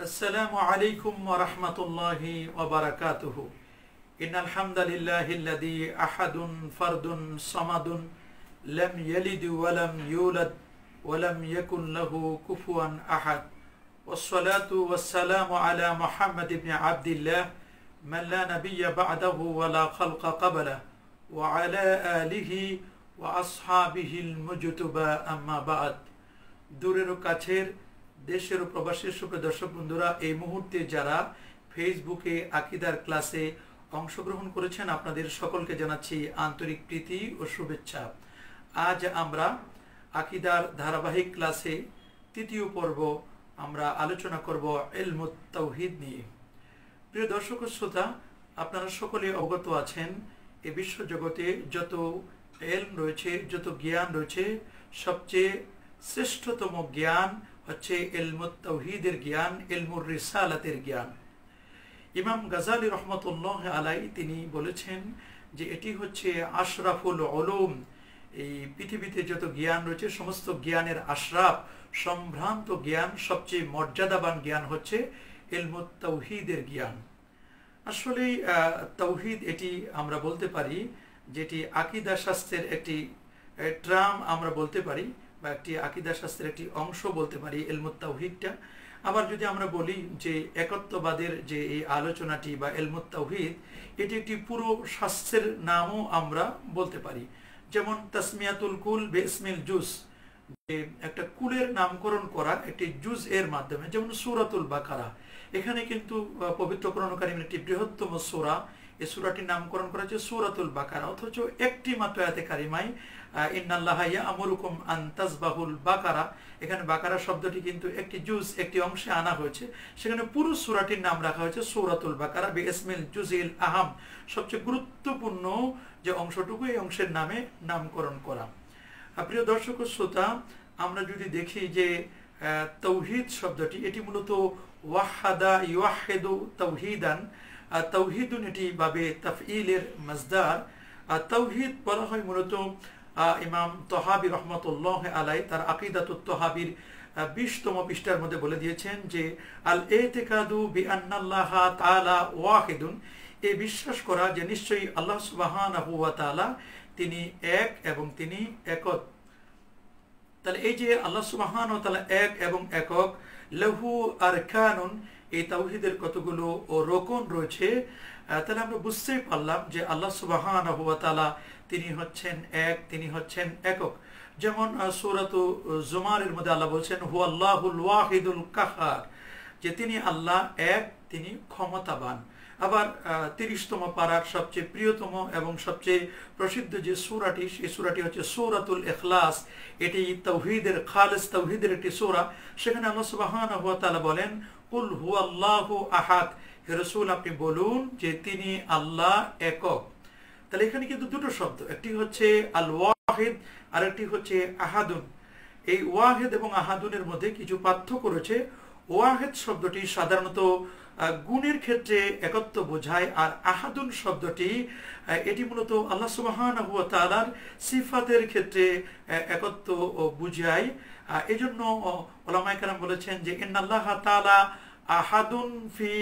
السلام عليكم ورحمة الله وبركاته إن الحمد لله الذي أحد فرد صمد لم يلد ولم يولد ولم يكن له كفوا أحد والصلاة والسلام على محمد بن عبد الله من لا نبي بعده ولا خلق قبله وعلى آله وأصحابه المجتبى أما بعد দূরের ও কাছের দেশের ও প্রবাসী সুপ্রিয় দর্শক বন্ধুরা এই মুহূর্তে যারা ফেসবুকে আকীদার ক্লাসে অংশগ্রহণ করেছেন আপনাদের সকলকে জানাচ্ছি আন্তরিক প্রীতি ও শুভেচ্ছা। আজ আমরা আকীদার ধারাবাহিক ক্লাসে তৃতীয় পর্ব আমরা আলোচনা করব ইলমুত তাওহীদ নিয়ে। প্রিয় দর্শক ও শ্রোতা, আপনারা সকলে অবগত আছেন এই বিশ্বজগতে যত ইলম রয়েছে, যত জ্ঞান রয়েছে, সবচেয়ে শ্রেষ্ঠতম জ্ঞান হচ্ছে ইলমুত তাওহীদের জ্ঞান, ইলমুর রিসালাতের জ্ঞান। ইমাম গাজালি রহমতুল্লাহ আলাইহি তিনি বলেছেন যে এটি হচ্ছে আশরাফুল উলুম। এই পৃথিবীতে যত জ্ঞান রয়েছে সমস্ত জ্ঞানের আশরাফ, সম্ভ্রান্ত জ্ঞান, সবচেয়ে মর্যাদাবান জ্ঞান হচ্ছে ইলমুত তাওহীদের জ্ঞান। আসলে তাওহীদ এটি আমরা বলতে পারি যেটি আকীদা শাস্ত্রের একটি ট্রাম আমরা বলতে পারি, বা একটি আকীদা শাস্ত্রের একটি অংশ বলতে পারি ইলমুত তাওহীদটা। আবার যদি আমরা বলি যে একত্ববাদের যে এই আলোচনাটি বা ইলমুত তাওহীদ, এটি একটি পুরো শাস্ত্রের নামও আমরা বলতে পারি। যেমন তাসমিয়াতুল কুল বিইসমিল জুজ, যে একটা কুলের নামকরণ করা একটি জুজ এর মাধ্যমে, যেমন সূরাতুল বাকারা। এখানে কিন্তু পবিত্র কোরআন কারীমের একটি বৃহত্তম সূরা, এই সূরাটির নামকরণ করা হয়েছে সূরাতুল বাকারা, অথচ একটি মাত্র আয়াতে কারিমায় ইন্নাল্লাহা ইয়া'মুরুকুম আন তাযবাহুল বাকারা, এখানে বাকারা শব্দটি কিন্তু একটি জুজ, একটি অংশে আনা হয়েছে। সেখানে পুরো সূরাটির নাম রাখা হয়েছে সূরাতুল বাকারা বিইসমিল জুজিল আহাম, সবচেয়ে গুরুত্বপূর্ণ যে অংশটুকু এই অংশের নামে নামকরণ করা। প্রিয় দর্শক ও শ্রোতা, আমরা যদি দেখি যে তাওহীদ শব্দটি এটি মূলত ওয়াহাদা ইউহিদু তাওহীদান, তাওহীদুন এটি বাবে তাফঈলের মাজদার। তাওহীদ বলা হয় মূলত ইমাম তহাবী রহমতুল্লাহ আলাইহি তার আকীদাতুত তহাবীর 20তম পৃষ্ঠার মধ্যে বলে দিয়েছেন যে আল ইতিকাদু বিআন্নাল্লাহা তাআলা ওয়াহিদুন, এই বিশ্বাস করা যে নিশ্চয়ই আল্লাহ সুবহানাহু ওয়া তাআলা তিনি এক এবং তিনি একক। তাহলে এই যে আল্লাহ সুবহানাহু ওয়া তাআলা এক এবং একক, লাহু আরকানুন, এই তাওহীদের কতগুলো রোকন রয়েছে। তাহলে আমরা বুঝতেই পারলাম যে আল্লাহ সুবহানাহু ওয়া তাআলা তিনি হচ্ছেন এক, তিনি হচ্ছেন একক। যেমন সূরাতু জুমারের মধ্যে আল্লাহ বলছেন হুয়াল্লাহুল ওয়াহিদুল কাহ্হার, যে তিনি আল্লাহ এক, তিনি ক্ষমতাবান। আবার 30তম পারার সবচেয়ে প্রিয়তম এবং সবচেয়ে প্রসিদ্ধ যে সূরাটি, সেই সূরাটি হচ্ছে সূরাতুল ইখলাস। এটি তাওহীদের, খালিস তাওহীদের একটি সূরা। সেখানে আল্লাহ সুবহানাহু ওয়া তাআলা বলেন কুল হুয়াল্লাহু আহাদ, হে রাসূল আপনি বলুন যে তিনি আল্লাহ একক। তাহলে এখানে কিন্তু দুটো শব্দ, একটি হচ্ছে আল ওয়াহিদ আর একটি হচ্ছে আহাদুন। এই ওয়াহিদ এবং আহাদুনের মধ্যে কিছু পার্থক্য রয়েছে। ওয়াহিদ শব্দটি সাধারণত গুণের ক্ষেত্রে একত্ব বোঝায়, আর আহাদুন শব্দটি এটি মূলত আল্লাহ সুবহানাহু ওয়া তাআলার সিফাতের ক্ষেত্রে একত্ব বুঝায়। এজন্য উলামায়ে কেরাম বলেছেন যে ইন্নাল্লাহা তাআলা আহাদুন ফি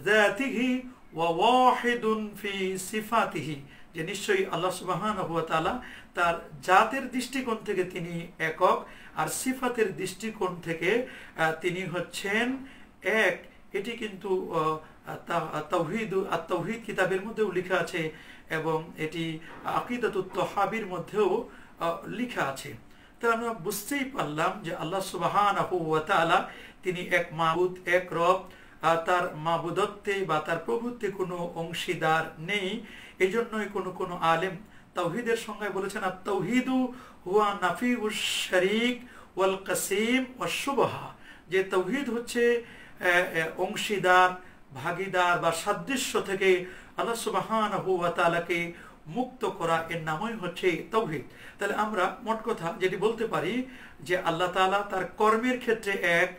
যাতিহি ওয়া ওয়াহিদুন ফি সিফাতিহি, যে নিশ্চয়ই আল্লাহ সুবহানাহু ওয়া তাআলা তার জাতের দৃষ্টিকোণ থেকে তিনি একক, আর সিফাতের দৃষ্টিকোণ থেকে তিনি হচ্ছেন এক। এটি কিন্তু তাওহীদ কিতাবের মধ্যেও লেখা আছে এবং এটি আকীদাতুত তহাবীর মধ্যেও লেখা আছে। তো আমরা বুঝতেই পারলাম যে আল্লাহ সুবহানাহু ওয়া তাআলা তিনি এক মাবুদ, এক রব, তার মাবুদত্বে বা তার প্রভুত্বে কোনো অংশীদার নেই। এই জন্যই কোনো আলেম তাওহীদের সংজ্ঞায় বলেছেন আত তাওহীদু হুয়া নাফিউশ শারীক ওয়াল কাসীম ওয়াশ শুবহা, যে তাওহীদ হচ্ছে অংশীদার, ভাগীদার বা সাদৃশ্য থেকে আল্লাহ সুবহানাহু ওয়া তাআলাকে মুক্ত করা, এর নামই হচ্ছে তাওহীদ। তাহলে আমরা মোট কথা যেটি বলতে পারি যে আল্লাহ তাআলা তার কর্মের ক্ষেত্রে এক,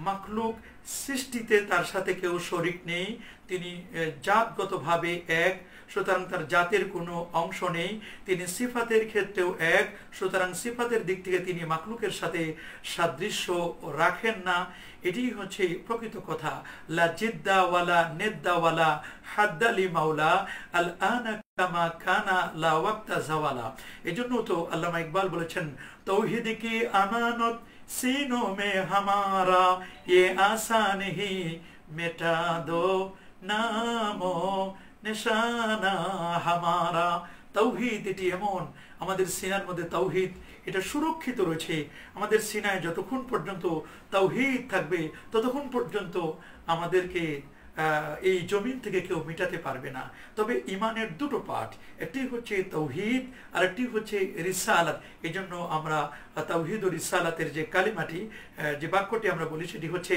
মাখলুক সৃষ্টিতে তার সাথে কেউ শরিক নেই, তিনি জাতগতভাবে এক, সুতরাং তার জাতের কোনো অংশ নেই। তিনি সিফাতের ক্ষেত্রেও এক, সুতরাং সিফাতের দিক থেকে তিনি মাখলুকের সাথে সাদৃশ্য রাখেন না। এটি হচ্ছে প্রকৃত কথা। লা জিদ্দা ওয়ালা নেদ্দা ওয়ালা হাদ্দালি মাওলা আল আনা কামা কানা লা ওয়াক্তা জাওয়ালা। এজন্য তো আল্লামা ইকবাল বলেছেন, তৌহিদ কি আমানত सीनों में हमारा ये आसान ही मिटा दो नामो निशाना हमारा। তাওহীদ এটি এমন, আমাদের সিনার মধ্যে তাওহীদ এটা সুরক্ষিত রয়েছে। আমাদের সিনায় যতক্ষণ পর্যন্ত তাওহীদ থাকবে ততক্ষণ পর্যন্ত আমাদেরকে এই জমিন থেকে কেউ মিটাতে পারবে না। তবে ইমানের দুটো পার্ট, একটি হচ্ছে তাওহীদ আর একটি হচ্ছে রিসালাত। এই জন্য আমরা তাওহীদ ও রিসালাতের যে কালিমাটি, যে বাক্যটি আমরা বলি, সেটি হচ্ছে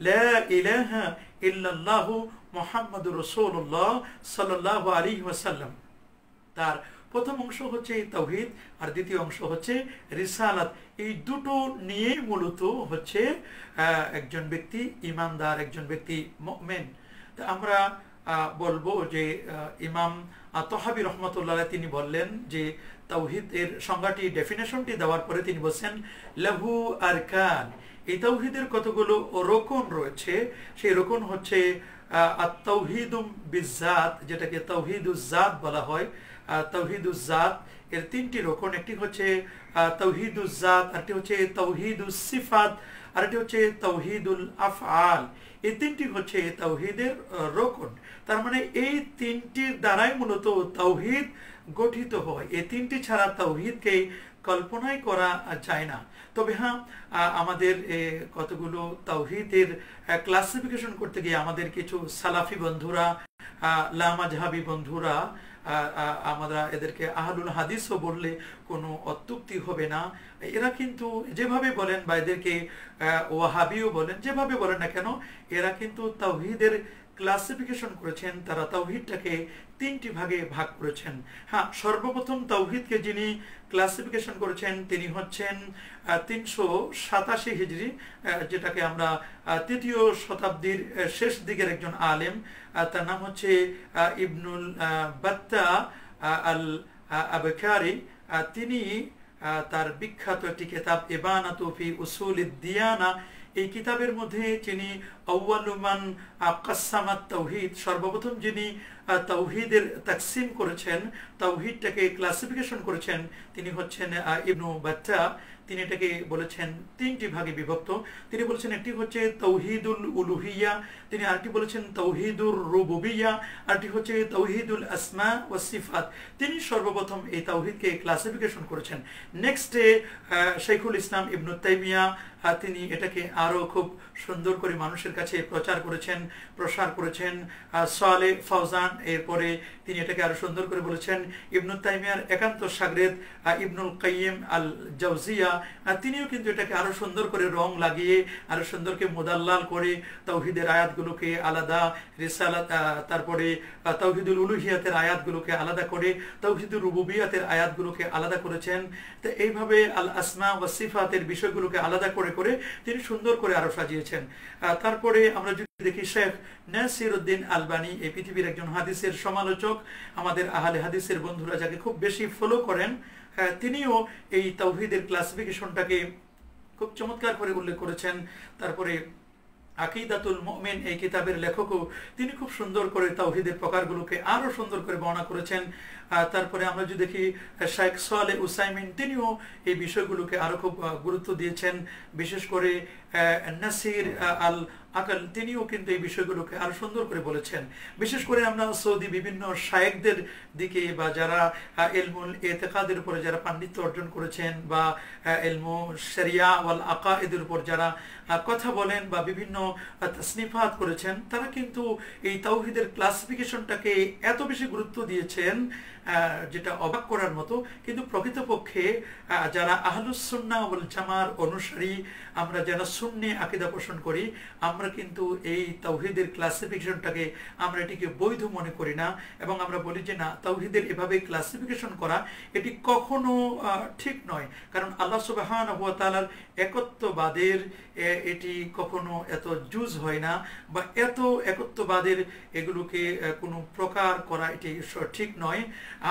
লা ইলাহা ইল্লাল্লাহু মুহাম্মাদুর রাসূলুল্লাহ সাল্লাল্লাহু আলাইহি ওয়াসাল্লাম। তার প্রথম অংশ হচ্ছে তাওহীদ আর দ্বিতীয় অংশ হচ্ছে রিসালাত। এই দুটো নিয়ে মূলত হচ্ছে একজন ব্যক্তি ইমানদার, একজন ব্যক্তি মুমিন। আমরা বলবো যে ইমাম তহাবি রহমতুল্লাহ তিনি বললেন যে তাওহীদের সংজ্ঞাটি, ডেফিনেশনটি দেওয়ার পরে তিনি বলছেন লাহু আরকান। এই তাওহীদের কতগুলো রোকন রয়েছে। সেই রোকন হচ্ছে আত-তাওহীদু বিজ্জাত, যেটাকে তাওহীদুজ জাত বলা হয়। তাওহীদুজ জাত এর তিনটি রোকন, একটি হচ্ছে তাওহীদুজ জাত, আরেকটি হচ্ছে তাওহীদুস সিফাত, আরেকটি হচ্ছে তাওহীদুল আফআল। এই তিনটি হচ্ছে তাওহীদের রোকন। তার মানে এই তিনটির দ্বারাই মূলত তাওহীদ গঠিত হয়। এই তিনটি ছাড়া তাওহীদকে কল্পনাই করা যায় না। তবে হ্যাঁ, আমাদের কতগুলো তাওহীদের ক্লাসিফিকেশন করতে গিয়ে আমাদের কিছু সালাফি বন্ধুরা, লামাযহাবী বন্ধুরা, আমরা এদেরকে আহলুল হাদিসও বললে কোনো অত্যুক্তি হবে না। এরা কিন্তু যেভাবে বলেন বা এদেরকে ওয়াহাবিও বলেন, যেভাবে বলেন না কেন, এরা কিন্তু তাওহীদের ক্লাসিফিকেশন করেছেন। তারা তাওহীদটাকে তিনটি ভাগে ভাগ করেছেন। হ্যাঁ, সর্বপ্রথম তাওহীদকে যিনি ক্লাসিফিকেশন করেছেন তিনি হচ্ছেন 387 হিজরি, যেটাকে আমরা তৃতীয় শতাব্দীর শেষ দিকের একজন আলেম। তার নাম হচ্ছে ইবনুল বাত্তা আল আবকারি। তিনি তার বিখ্যাত একটি কিতাব ইবানাতু ফি উসুলিদ দিয়ানা, এই কিতাবের মধ্যে তিনি আউয়ালু মান কাসসামাত তাওহীদ, সর্বপ্রথম যিনি তাওহীদের তাকসিম করেছেন, তাওহীদটাকে ক্লাসিফিকেশন করেছেন, তিনি হচ্ছেন ইবনু বাত্তা। তিনি এটাকে বলেছেন তিনটি ভাগে বিভক্ত। তিনি বলেছেন একটি হচ্ছে তাওহীদুল উলুহিয়া, তিনি আরেকটি বলেছেন তাওহীদুর রুবুবিয়া, আরেকটি হচ্ছে তাওহীদুল আসমা ওয়াস সিফাত। তিনি সর্বপ্রথম এই তাওহীদকে ক্লাসিফিকেশন করেছেন। নেক্সটে শাইখুল ইসলাম ইবনু তাইমিয়া তিনি এটাকে আরো খুব সুন্দর করে মানুষের কাছে প্রচার করেছেন, প্রসার করেছেন। সালেহ ফাওজান এরপরে তিনি এটাকে আরো সুন্দর করে বলেছেন। ইবনু তাইমিয়ার একান্ত শাগরেদ ইবনুল কাইয়িম আল জাওজিয়া তিনিও কিন্তু এটাকে আরো সুন্দর করে রং লাগিয়ে, আরো সুন্দরকে মুদাল্লাল করে তাওহীদের আয়াতগুলোকে আলাদা, রিসালাত, তারপরে তাওহীদুল উলুহিয়াতের আয়াতগুলোকে আলাদা করে, তাওহীদুর রুবুবিয়াতের আয়াতগুলোকে আলাদা করেছেন। তো এইভাবে আল আসমা ওয়াস সিফাতের বিষয়গুলোকে আলাদা করে করে তিনি সুন্দর করে আরো সাজিয়েছেন। তারপরে আমরা যদি দেখি শেখ নাসিরউদ্দিন আলবানী, এই পৃথিবীর একজন হাদিসের সমালোচক, আমাদের আহলে হাদিসের বন্ধুরা যাকে খুব বেশি ফলো করেন, তিনিও এই তাওহীদের ক্লাসিফিকেশনটাকে খুব চমৎকার করে উল্লেখ করেছেন। তারপরে আকিদাতুল মুমিন এই কিতাবের লেখকও তিনি খুব সুন্দর করে তাওহীদের প্রকারগুলোকে আরো সুন্দর করে বর্ণনা করেছেন। তারপরে আমরা যদি দেখি শেখ সালেহ উসাইমিন, তিনিও এই বিষয়গুলোকে আরো খুব গুরুত্ব দিয়েছেন। বিশেষ করে নাসির আল আকাল তিনিও কিন্তু এই বিষয়গুলোকে আরো সুন্দর করে বলেছেন। বিশেষ করে আমরা সৌদি বিভিন্ন শায়েখদের দিকে, বা যারা ইলমুল ইতিকাদের উপরে যারা পাণ্ডিত্য অর্জন করেছেন, বা ইলমু শরিয়া ওয়াল আকায়েদের উপর যারা কথা বলেন বা বিভিন্ন তাসনিফাত করেছেন, তারা কিন্তু এই তাওহীদের ক্লাসিফিকেশনটাকে এত বেশি গুরুত্ব দিয়েছেন যেটা অবাক করার মতো, কিন্তু প্রকৃতপক্ষে যারা আহলুস সুন্নাহ ওয়াল জামার অনুসারী, আমরা যারা সুন্নি আকীদা পোষণ করি, আমরা কিন্তু এই তাওহীদের ক্লাসিফিকেশনটাকে আমরা এটিকে বৈধ মনে করি না, এবং আমরা বলি যে না, তাওহীদের এভাবে ক্লাসিফিকেশন করা এটি কখনো ঠিক নয়। কারণ আল্লাহ সুবহানাহু ওয়া তাআলার একত্ববাদের এটি কখনো এত জুজ হয় না, বা এত একত্ববাদের এগুলোকে কোনো প্রকার করা এটি ঠিক নয়।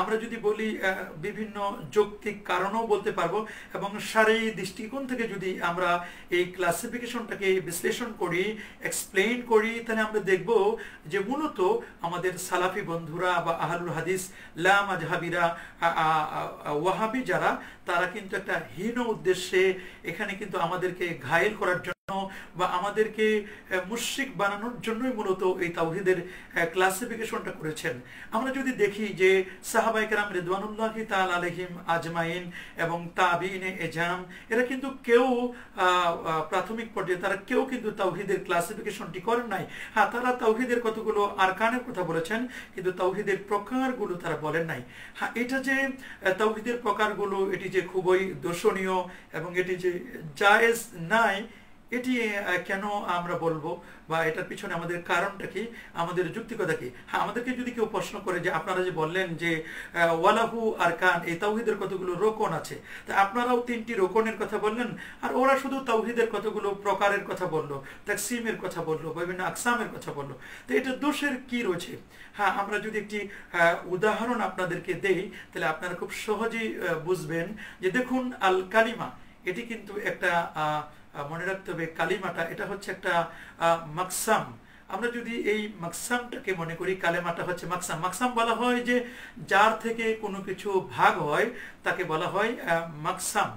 আমরা যদি বলি বিভিন্ন যৌক্তিক কারণও বলতে পারবো, এবং শারঈ দৃষ্টিকোণ থেকে যদি আমরা এই ক্লাসিফিকেশনটাকে বিশ্লেষণ করি, এক্সপ্লেইন করি, তাহলে আমরা দেখব যে মূলত আমাদের সালাফি বন্ধুরা বা আহলুল হাদিস লা মাজহাবিরা, ওয়াহাবি যারা, তারা কিন্তু একটা হীন উদ্দেশ্যে এখানে কিন্তু আমাদেরকে ঘায়েল করার জন্য বা আমাদেরকে মুশরিক বানানোর জন্যই মূলত এই তাওহীদের ক্লাসিফিকেশনটা করেছেন। আমরা যদি দেখি যে সাহাবায়ে কেরাম রিদওয়ানুল্লাহি তাআলা আলাইহিম আজমাইন এবং তাবিঈনে এজাম, এরা কিন্তু কেউ প্রাথমিক পর্যায়ে তারা কেউ কিন্তু তাওহীদের ক্লাসিফিকেশনটি করেন নাই। হ্যাঁ, তারা তাওহীদের কতগুলো আরকানের কথা বলেছেন, কিন্তু তাওহীদের প্রকারগুলো তারা বলেন নাই। হ্যাঁ, এটা যে তাওহীদের প্রকারগুলো এটি যে খুবই দোষণীয় এবং এটি যে জায়েজ নাই, এটি কেন আমরা বলবো, বা এটার পিছনে আমাদের কারণটা কি, আমাদের যুক্তিকতা কি? হ্যাঁ, আমাদেরকে যদি কেউ প্রশ্ন করে যে আপনারা যে বললেন যে ওয়ালাহু আরকান, এই তাওহীদের কতগুলো রোকন আছে, তা আপনারাও 3টি রোকনের কথা বললেন, আর ওরা শুধু তাওহীদের কতগুলো প্রকারের কথা বললো, তাকসিমের কথা বললো, বিভিন্ন আকসামের কথা বললো। তো এটা দোষের কি রয়েছে? হ্যাঁ, আমরা যদি একটি উদাহরণ আপনাদেরকে দেই, তাহলে আপনারা খুব সহজেই বুঝবেন যে দেখুন, আল কালিমা এটি কিন্তু একটা মনে রাখতে হবে, কালিমাটা এটা হচ্ছে একটা মাকসাম। আমরা যদি এই মাকসামটাকে মনে করি, কালেমাটা হচ্ছে মাকসাম। মাকসাম বলা হয় যে যার থেকে কোনো কিছু ভাগ হয় তাকে বলা হয় মাকসাম।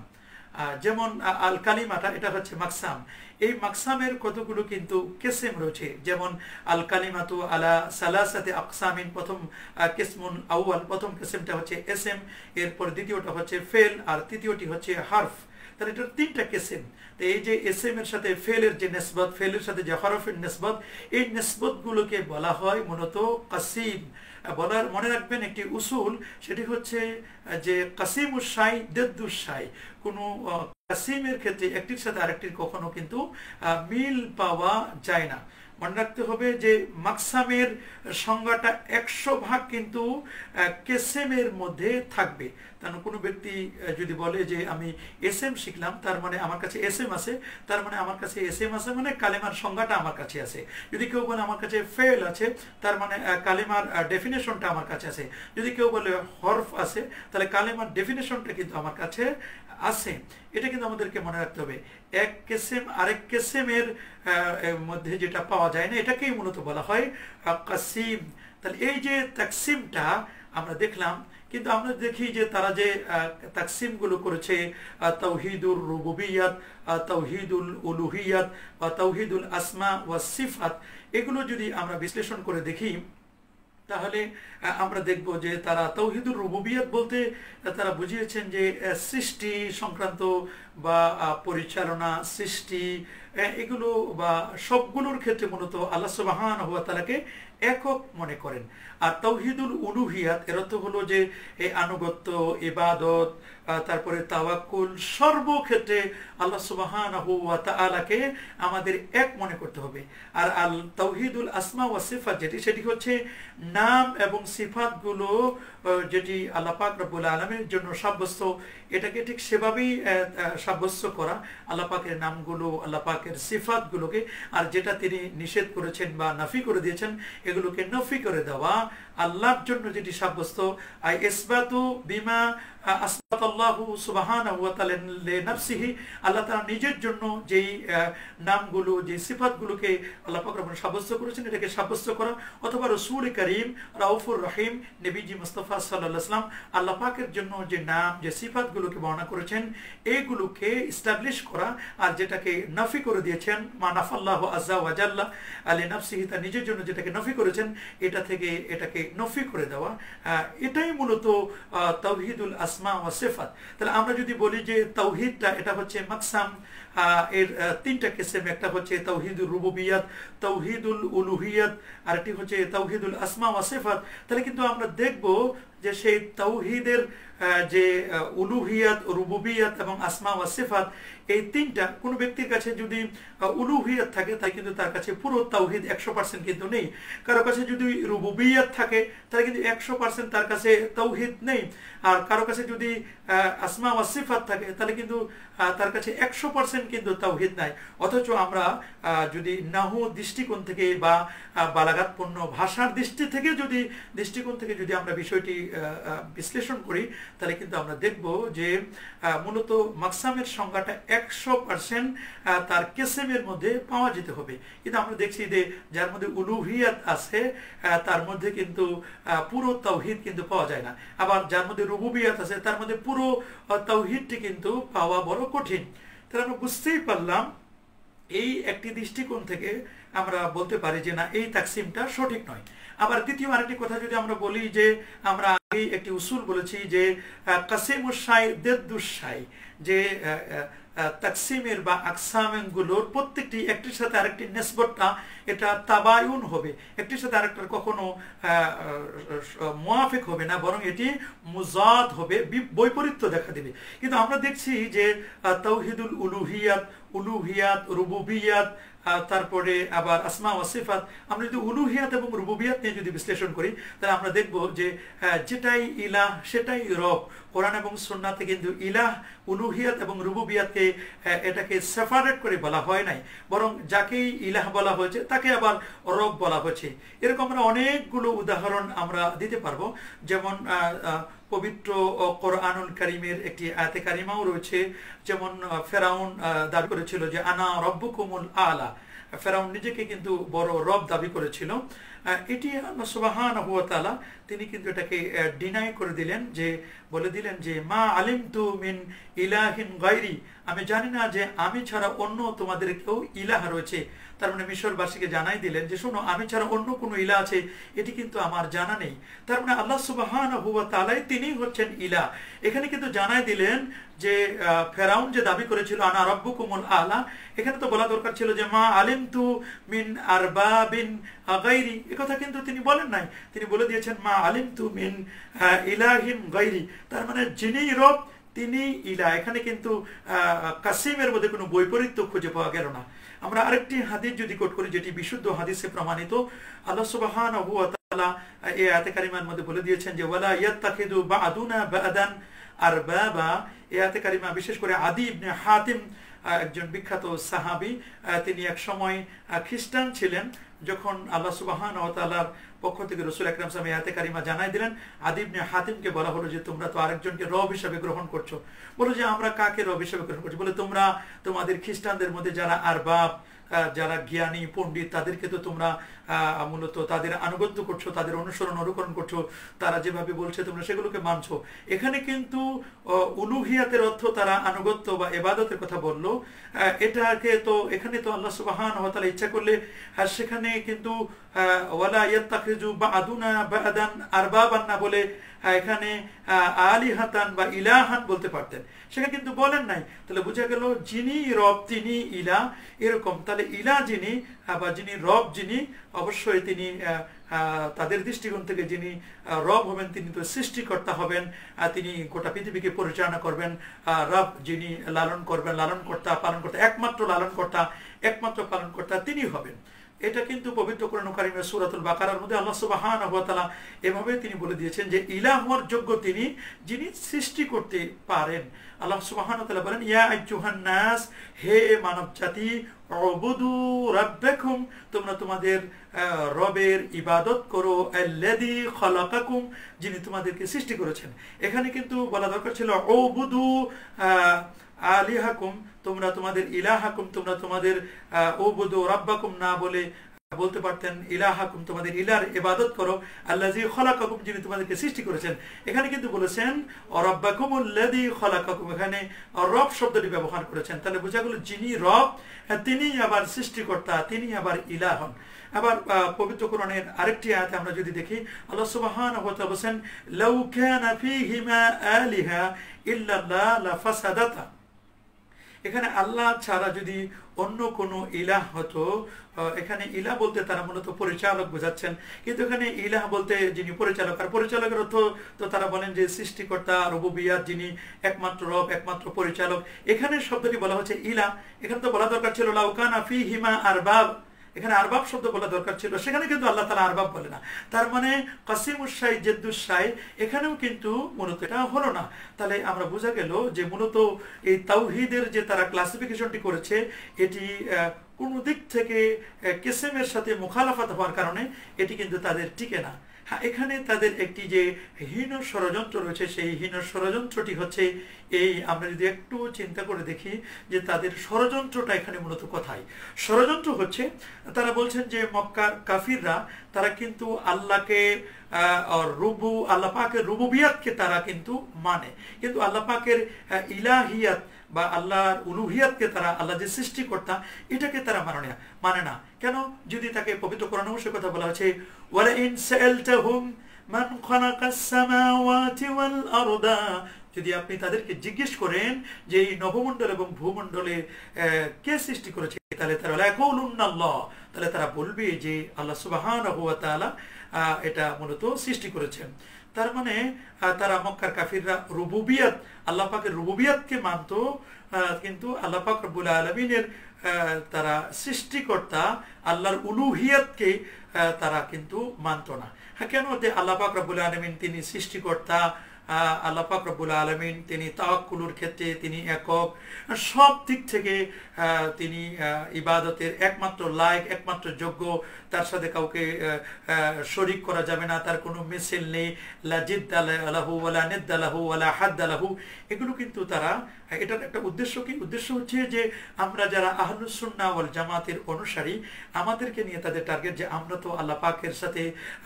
যেমন আল কালিমাটা এটা হচ্ছে মাকসাম। এই মাকসামের কতগুলো কিন্তু কিসম রয়েছে, যেমন আল কালিমাতু আলা সালাসাতি আকসামিন, প্রথম কিসমুন আউয়াল, প্রথম কিসমটা হচ্ছে এসএম, এরপর দ্বিতীয়টা হচ্ছে ফেল, আর তৃতীয়টি হচ্ছে হারফ। তাহলে এটার 3টা কিসম। তো এই যে এসএম এর সাথে ফেলের যে নিসবত, ফেলের সাথে যে হরফের নিসবত, এই নিসবতগুলোকে বলা হয় মূলত কাসিম। বলার মনে রাখবেন একটি উসুল, সেটি হচ্ছে যে কাসিমুস শাই দিদ্দুস শাই। কোনো কাসিমের ক্ষেত্রে একটির সাথে আরেকটির কখনো কিন্তু মিল পাওয়া যায় না। মনে রাখতে হবে যে মাকসামের সংজ্ঞাটা 100% কিন্তু কেসেমের মধ্যে থাকবে। কারণ কোনো ব্যক্তি যদি বলে যে আমি এসএম শিখলাম, তার মানে আমার কাছে এসএম আছে, তার মানে আমার কাছে এসএম আছে, মানে কালেমার সংজ্ঞাটা আমার কাছে আছে। যদি কেউ বলে আমার কাছে ফেল আছে, তার মানে কালেমার ডেফিনেশনটা আমার কাছে আছে। যদি কেউ বলে হরফ আছে, তাহলে কালেমার ডেফিনেশনটা কিন্তু আমার কাছে আছে। এটা কিন্তু আমাদেরকে মনে রাখতে হবে। এক কেসেম আরেক কেসেমের মধ্যে যেটা পাওয়া যায় না, এটাকেই মূলত বলা হয় কাসিম। তাহলে এই যে তাকসিমটা আমরা দেখলাম, কিন্তু আমরা দেখি যে তারা যে তাকসিমগুলো করেছে, তাওহীদুর রুবুবিয়্যাত, তাওহীদুল উলুহিয়্যাত বা তাওহীদুল আসমা ওয়াস সিফাত, এগুলো যদি আমরা বিশ্লেষণ করে দেখি, তাহলে আমরা দেখব যে তারা তাওহীদুর রুবুবিয়্যাত বলতে তারা বুঝিয়েছেন যে সৃষ্টি সংক্রান্ত বা পরিচালনা, সৃষ্টি, এগুলো বা সবগুলোর ক্ষেত্রে মূলত আল্লাহ সুবহানাহু ওয়া তাআলাকে একক মনে করেন। আর তাওহীদুল উলুহিয়াত এর অর্থ হলো যে এই আনুগত্য, ইবাদত, তারপরে তাওয়াক্কুল, সর্বক্ষেত্রে আল্লাহ সুবহানাহু ওয়া তাআলাকে আমাদের এক মনে করতে হবে। আর আল তাওহীদুল আসমা ওয়া সিফাত সেটি হচ্ছে নাম এবং সিফাতগুলো যেটি আল্লাহ পাক রব্বুল আলামিনের জন্য সাব্যস্ত, এটাকে ঠিক সেভাবেই সাব্যস্ত করা, আল্লাহ পাকের নামগুলো, আল্লাহ পাকের সিফাতগুলোকে, আর যেটা তিনি নিষেধ করেছেন বা নাফি করে দিয়েছেন এগুলোকে নফি করে দেওয়া। আল্লাহর জন্য যেটি সাব্যস্ত, আই ইসবাতু বিমা আসবাতাল্লাহু সুবহানাহু ওয়া তাআলা লিনাফসিহি, আল্লাহ তাআলা নিজের জন্য যেই নামগুলো, যে সিফাতগুলোকে আল্লাহ পাক রব্বুল সাব্যস্ত করেছেন, এটাকে সাব্যস্ত করা। অথবা রাসূল করিম রাউফুর রহিম নবীজি মুস্তাফা সাল্লাল্লাহু আলাইহি ওয়াসাল্লাম আল্লাহ পাকের জন্য যে নাম, যে সিফাতগুলোকে বর্ণনা করেছেন, এইগুলোকে এস্টাবলিশ করা, আর যেটাকে নাফি করে দিয়েছেন, মা নাফাল্লাহু আযজা ওয়া জাল্লা আলি নাফসিহি, তার নিজের জন্য যেটাকে নফি করেছেন এটা থেকে এটাকে নফি করে দেওয়া, এটাই মূলত তাওহীদুল আসমা ওয়া সিফাত। তাহলে আমরা যদি বলি যে তাওহীদটা এটা হচ্ছে মাকসাম, এর তিনটা কিসম, একটা হচ্ছে তাওহীদুল রুবুবিয়াত, তাওহীদুল উলুহিয়াত, আর একটি হচ্ছে তাওহীদুল আসমা ওয়া সিফাত। তাহলে কিন্তু আমরা দেখব যে সেই তাওহীদের যে উলুহিয়াত, রুবুবিয়াত এবং আসমা ওয়া সিফাত, এই তিনটা কোনো ব্যক্তির কাছে যদি উলুহিয়াত থাকে তাই কিন্তু তার কাছে পুরো তাওহীদ 100% কিন্তু নেই। কারো কাছে যদি রুবুবিয়াত থাকে তাহলে কিন্তু 100% তার কাছে তাওহীদ নেই। আর কারো কাছে যদি আসমা ওয়া সিফাত থাকে তাহলে কিন্তু তার কাছে 100% কিন্তু তাওহীদ নাই। অথচ আমরা যদি নাহু দৃষ্টিকোণ থেকে বা বালাগাতপূর্ণ ভাষার দৃষ্টিকোণ থেকে যদি আমরা বিষয়টি বিশ্লেষণ করি তাহলে কিন্তু আমরা দেখব যে মূলত মাকসামের সংজ্ঞাটা 100% তার কিসমের মধ্যে পাওয়া যেতে হবে। কিন্তু আমরা দেখছি যে যার মধ্যে উলুহিয়াত আছে তার মধ্যে কিন্তু পুরো তাওহীদ কিন্তু পাওয়া যায় না। আবার যার মধ্যে রুবুবিয়াত আছে তার মধ্যে পুরো তাওহীদটি কিন্তু পাওয়া বড় কঠিন। তাহলে আমরা বুঝতেই পারলাম এই একটি দৃষ্টিকোণ থেকে আমরা বলতে পারি যে না, এই তাকসিমটা সঠিক নয়। আবার দ্বিতীয় আরেকটি কথা যদি আমরা বলি যে আমরা আগেই একটি উসুল বলেছি যে কাসিমুশ শাই দিদ্দুশ শাই, যে তাকসিমের বা আকসামগুলোর প্রত্যেকটি একটির সাথে আরেকটি নিসবতটা এটা তাবায়ুন হবে, একটির সাথে আরেকটার কখনো মুয়াফিক হবে না, বরং এটি মুজাদ হবে, বৈপরীত্য দেখা দেবে। কিন্তু আমরা দেখছি যে তাওহীদুল উলুহিয়াত, রুবুবিয়াত, তারপরে আবার আসমা ওয়া সিফাত, আমরা যদি উলুহিয়াত এবং রুবুবিয়াত নিয়ে যদি বিশ্লেষণ করি তাহলে আমরা দেখব যে যেটাই ইলাহ সেটাই রব। কোরআন এবং সুন্নাতে কিন্তু ইলাহ, উলুহিয়াত এবং রুবুবিয়াতকে এটাকে সেপারেট করে বলা হয় নাই, বরং যাকেই ইলাহ বলা হয়েছে তাকে আবার রব বলা হয়েছে। এরকম আমরা অনেকগুলো উদাহরণ আমরা দিতে পারবো। যেমন পবিত্র কোরআনুল কারীমের একটি আয়াতে কারিমাও রয়েছে, যেমন ফেরাউন দাবি করেছিল যে আনা রব্বুকুমুল আলা। ফেরাউন নিজেকে কিন্তু বড় রব দাবি করেছিল। এটি আল্লাহ সুবহানাহু ওয়া তাআলা তিনি কিন্তু এটাকে ডিনাই করে দিলেন, যে বলে দিলেন যে মা আলিমতু মিন ইলাহিন গায়রি, আমি জানি না যে আমি ছাড়া অন্য তোমাদের কেউ ইলাহ রয়েছে। তার মানে মিশরবাসীকে জানাই দিলেন যে শোনো, আমি ছাড়া অন্য কোনো ইলাহ আছে এটি কিন্তু আমার জানা নেই। তার মানে আল্লাহ সুবহানাহু ওয়া তাআলা তিনি হচ্ছেন ইলাহ। এখানে কিন্তু জানাই দিলেন যে ফেরাউন যে দাবি করেছিল আনা রাব্বুকুমুল আলা, এখানে তো বলা দরকার ছিল যে মা আলিমতু মিন আরবাবিন গায়রি, একথা কিন্তু তিনি বলেন নাই। তিনি বলে দিয়েছেন মা আলিমতু মিন ইলাহিন গায়রি, তার মানে যিনি রব তিনি ইলাহ। এখানে কিন্তু কাসিমের মধ্যে কোনো বৈপরীত্য খুঁজে পাওয়া গেল না। আমরা আরেকটি হাদিস যদি কোট করি যেটি বিশুদ্ধ হাদিসে প্রমাণিত, আল্লাহ সুবহানাহু ওয়া তাআলা এই আয়াতে কারিমার মধ্যে বলে দিয়েছেন যে ওয়ালা ইয়াত্তাখিদু বা'দুনা বা'দান আরবাবা। এই আয়াতে কারিমা বিশেষ করে আদি ইবনে হাতিম, একজন বিখ্যাত সাহাবী, তিনি এক সময় খ্রিস্টান ছিলেন। যখন আল্লাহ সুবহানাহু ওয়া তাআলার পক্ষ থেকে রাসূল আকরাম সাল্লাল্লাহু আলাইহি ওয়াসাল্লাম আয়াতে কারিমা জানাই দিলেন, আদি ইবনে হাতিমকে বলা হলো যে তোমরা তো আরেকজনকে রব হিসেবে গ্রহণ করছো। বলো যে আমরা কাকে রব হিসেবে গ্রহণ করছি? বলে তোমরা তোমাদের খ্রিস্টানদের মধ্যে যারা আরবাব, যারা জ্ঞানী পণ্ডিত, তাদেরকে তো তোমরা মূলত তাদের আনুগত্য করছো, তাদের অনুকরণ করছো, তারা যেভাবে বলছে তোমরা সেগুলোকে মানছো। এখানে কিন্তু উলুহিয়াতের অর্থ তারা আনুগত্য বা ইবাদতের কথা বললো। এটাকে তো এখানে তো আল্লাহ সুবহানাহু ওয়া তাআলা ইচ্ছা করলে সেখানে কিন্তু ওয়ালা ইয়াত্তাখিযু বা'দুনা বা'দান আরবাবান না বলে এখানে আলিহাতান বা ইলাহান বলতে পারতেন, সেখানে কিন্তু বলেন নাই। তাহলে বোঝা গেল যিনি রব তিনি ইলাহ, এরকম। তাহলে ইলাহ যিনি বা যিনি রব যিনি, অবশ্যই তিনি তাদের দৃষ্টিকোণ থেকে যিনি রব হবেন তিনি তো সৃষ্টিকর্তা হবেন, তিনি গোটা পৃথিবীকে পরিচালনা করবেন। রব যিনি লালন করবেন, লালনকর্তা, পালনকর্তা, একমাত্র লালনকর্তা, একমাত্র পালনকর্তা তিনি হবেন। এটা কিন্তু পবিত্র কোরআন কারীমের সূরাতুল বাকারার মধ্যে আল্লাহ সুবহানাহু ওয়া তাআলা এভাবে তিনি বলে দিয়েছেন যে ইলাহ হওয়ার যোগ্য তিনি যিনি সৃষ্টি করতে পারেন। আল্লাহ সুবহানাহু ওয়া তাআলা বলেন ইয়া আইয়ুহান নাস, হে মানব জাতি, উবুদু রাব্বাকুম, তোমরা তোমাদের রবের ইবাদত করো, আল্লাযী খালাকাকুম, যিনি তোমাদেরকে সৃষ্টি করেছেন। এখানে কিন্তু বলা দরকার ছিল উবুদু আলিহাকুম, তোমরা তোমাদের ইলাহাকুম, তোমরা তোমাদের উবুদু রাব্বাকুম না বলে বলতে পারতেন ইলাহাকুম, তোমাদের ইলার ইবাদত করো, আল্লাযী খলাকাকুম, যিনি তোমাদেরকে সৃষ্টি করেছেন। এখানে কিন্তু বলেছেন রাব্বাকুমুল্লাযী খলাকাকুম, এখানে রব শব্দটি ব্যবহার করেছেন। তাহলে বোঝা গেল যিনি রব তিনি আবার সৃষ্টিকর্তা, তিনি আবার ইলাহ হন। আবার পবিত্র কোরআনের আরেকটি আয়াতে আমরা যদি দেখি, আল্লাহ সুবহানাহু ওয়া তাআলা বলেন লাউ কানা ফীহিমা আলিহা ইল্লাল্লাহ লাফাসাদাতা। এখানে আল্লাহ ছাড়া যদি অন্য কোনো ইলাহ হতো, এখানে ইলাহ বলতে তারা মূলত পরিচালক বোঝাচ্ছেন, কিন্তু এখানে ইলাহ বলতে যিনি পরিচালক, আর পরিচালকের অর্থ তো তারা বলেন যে সৃষ্টিকর্তা, রুবুবিয়াত, যিনি একমাত্র রব, একমাত্র পরিচালক। এখানে শব্দটি বলা হচ্ছে ইলাহ, এখানে তো বলা দরকার ছিল লাউ কানা ফীহিমা আরবাব, এখানে আরবাব শব্দ বলা দরকার ছিল, সেখানে কিন্তু আল্লাহ তাআলা আরবাব বলে না। তার মানে কাসিমুস-শাই জেদ্দুস-শাই এখানেও কিন্তু মূলত এটা হলো না। তাহলে আমরা বোঝা গেল যে মূলত এই তাওহীদের যে তারা ক্লাসিফিকেশনটি করেছে, এটি কোন দিক থেকে কিসমের সাথে মুখালাফাত হওয়ার কারণে এটি কিন্তু তাদের টিকে না। হ্যাঁ, এখানে তাদের একটি যে হীন ষড়যন্ত্র রয়েছে, সেই হীন ষড়যন্ত্রটি হচ্ছে এই, আমরা যদি একটু চিন্তা করে দেখি যে তাদের ষড়যন্ত্রটা এখানে মূলত কোথায়। ষড়যন্ত্র হচ্ছে তারা বলছেন যে মক্কার কাফিররা তারা কিন্তু আল্লাহকে আল্লাহ পাকের রুবুবিয়াতকে তারা কিন্তু মানে, কিন্তু আল্লাহ পাকের ইলাহিয়াত বা আল্লাহর উলুহিয়াতকে তারা, আল্লাহ যে সৃষ্টিকর্তা, এটাকে তারা মানে না। কেন? যদি তাকে পবিত্র কোরআনে সে কথা বলা হয়েছে ওয়ালা ইন সাআলতাহুম মান খালাকাস সামাওয়াতি ওয়াল আরদা, যদি আপনি তাদেরকে জিজ্ঞেস করেন যে এই নবমণ্ডল এবং ভূমণ্ডলে কে সৃষ্টি করেছে, তাহলে তারা লাকুলুন্নাল্লাহ, তাহলে তারা বলবে যে আল্লাহ সুবহানাহু ওয়া তাআলা এটা মূলত সৃষ্টি করেছেন। তার মানে তারা মক্কার কাফিররা রুবুবিয়াত, আল্লাহ পাকের রুবুবিয়াতকে মানত, কিন্তু আল্লাহ পাক রব্বুল আলামিনের তারা সৃষ্টিকর্তা আল্লাহর উলুহিয়াতকে তারা কিন্তু মানত না। হ্যাঁ, কেন? যে আল্লাহ পাক রব্বুল আলামিন তিনি সৃষ্টিকর্তা, আল্লাহ পাক রব্বুল আলামিন তিনি তাওয়াক্কুলের ক্ষেত্রে তিনি একক, সব দিক থেকে তিনি ইবাদতের একমাত্র লায়ক, একমাত্র যোগ্য, তার সাথে কাউকে শরীক করা যাবে না, তার কোনো মিছিল নেই, লা জিদ্দা লাহু ওয়ালা নিদ্দা লাহু ওয়ালা হাদ্দা লাহু। এগুলো কিন্তু তারা, এটার একটা উদ্দেশ্য কি? উদ্দেশ্য হচ্ছে যে আমরা যারা আহলুস সুন্নাহ ওয়াল জামাতের অনুসারী, আমাদেরকে নিয়ে তাদের টার্গেট যে আমরা তো আল্লাহ পাকের সাথে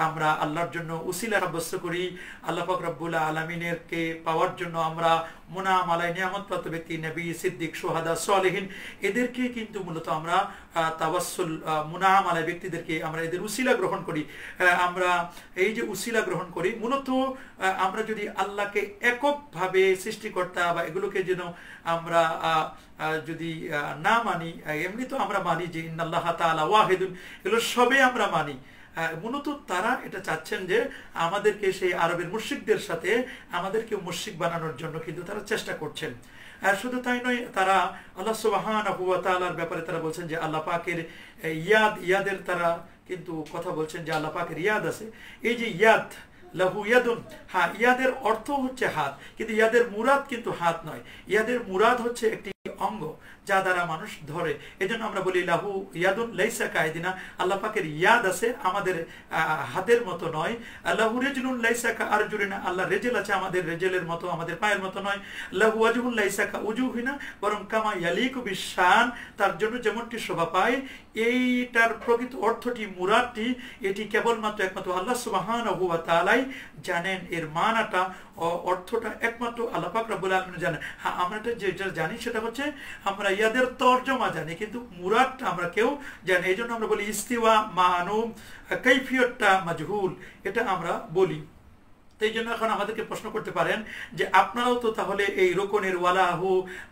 আমরা আল্লাহর জন্য উসিলা সাব্যস্ত করি, আল্লাহ পাক রব্বুল আলামিনের কে পাওয়ার জন্য আমরা মুনাম আলাই নিয়ামত প্রাপ্ত ব্যক্তি, নবী, সিদ্দিক, সুহাদা, সালেহিন, এদেরকে কিন্তু মূলত আমরা তাওয়াসসুল, মুনাম আলাই ব্যক্তিদেরকে আমরা এদের উসিলা গ্রহণ করি। আমরা এই যে উসিলা গ্রহণ করি, মূলত আমরা যদি আল্লাহকে এককভাবে সৃষ্টিকর্তা বা এগুলোকে যেন আমরা যদি না মানি, এমনি তো আমরা মানি যে ইন্নাল্লাহ তাআলা ওয়াহিদুন, এগুলো সবে আমরা মানি। মূলত তারা এটা চাচ্ছেন যে আমাদেরকে সেই আরবের মুশরিকদের সাথে আমাদেরকে মুশরিক বানানোর জন্য কিন্তু তারা চেষ্টা করছেন। আর শুধু তাই নয়, তারা আল্লাহ সুবহানাহু ওয়া তাআলার ব্যাপারে তারা বলছেন যে আল্লাহ পাকের ইয়াদের তারা কিন্তু কথা বলছেন যে আল্লাহ পাকের ইয়াদ আছে। এই যে ইয়াদ, লাহু ইয়াদুন, হ্যাঁ, ইয়াদের অর্থ হচ্ছে হাত, কিন্তু ইয়াদের মুরাদ কিন্তু হাত নয়, ইয়াদের মুরাদ হচ্ছে একটি অঙ্গ যা দ্বারা মানুষ ধরে। এজন্য আমরা বলি লাহু ইয়াদুন লাইসা কায়দিনা, আল্লাহ পাকের ইয়াদ আছে আমাদের হাতের মতো নয়। লাহু রিজলুন লাইসা কারজুলিনা, আল্লাহ রেজেল আছে আমাদের রেজেলের মতো, আমাদের পায়ের মতো নয়। লাহু ওয়াজহুন লাইসা কাউজুহিনা, বরং কামা ইয়ালিকু বিশান, তার জন্য যেমনটি শোভা পায়। এইটার প্রকৃত অর্থটি, মুরাদটি, এটি কেবলমাত্র একমাত্র আল্লাহ সুবহানাহু ওয়া তাআলাই জানেন। এর মানাটা, অর্থটা একমাত্র আল্লাহ পাক রব্বুল আলামিন জানেন। হ্যাঁ, আমরা যেটা জানি সেটা হচ্ছে আমরা ইয়াদের তরজমা জানি, কিন্তু মুরাদটা আমরা কেউ জানি। এই জন্য আমরা বলি ইস্তিওয়া মানুম, কাইফিয়তটা মাজহুল, এটা আমরা বলি। এই জন্য এখন আমাদেরকে প্রশ্ন করতে পারেন যে আপনারাও তো তাহলে এই রোকনের ওয়ালাহু